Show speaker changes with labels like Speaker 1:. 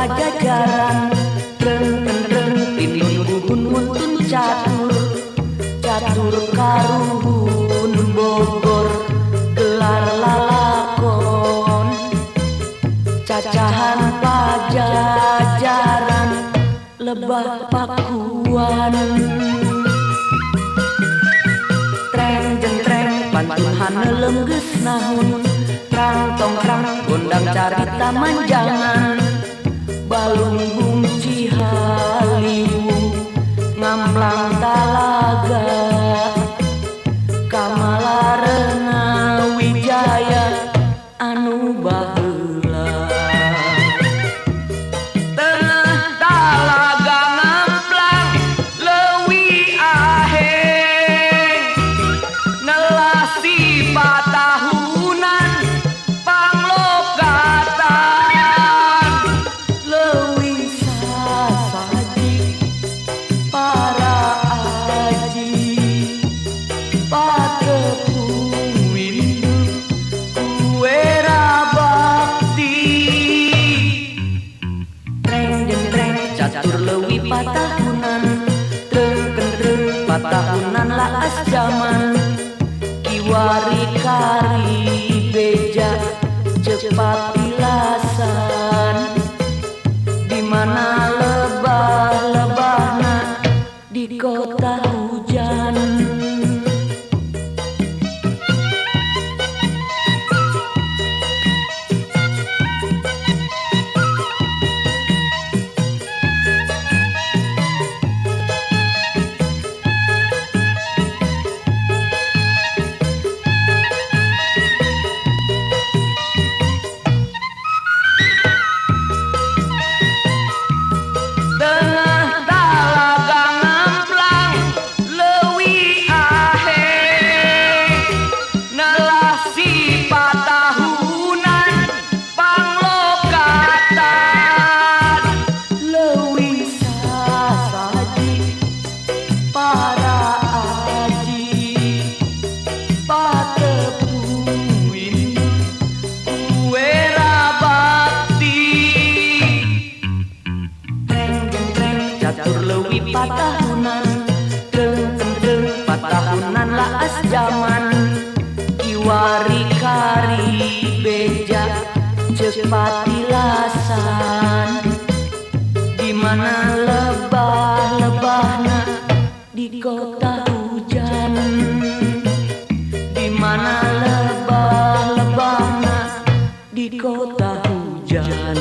Speaker 1: pajajaran. Reng reng tinun bubun muntun catur, catur karuhun Bogor gelar lalakon. Cacahan pajajaran lebah pakuan. Treng jentreng pantun lengges nahun, trang tongkrang gondang carita manjangan. Balung bungci haliwung ngamblang talaga, Kamalarena Wijaya anu baheula. Tengah talaga ngamblang leuwih aheng, nelasi patahunan panglokatan. Leuwih sasaji para aji, patepung windu kuera bakti. Treng jentreng catur leuwih patahunan, treng kendreng patahunan laas jaman. Kiwari kari beja cepat ilasan, dimana lebah-lebahna di kota hujan. Tengah talaga ngamblang leuwih aheng, nelasi patahunan panglokatan. Leuwih sasaji para aji, patepung windu kuera bakti. Catur leuwih patahunan, treng kendreng patahunan laas jaman. Kiwari kari beja cepat ilasan, dimana lebah-lebahna di kota hujan. Dimana lebah-lebahna di kota hujan.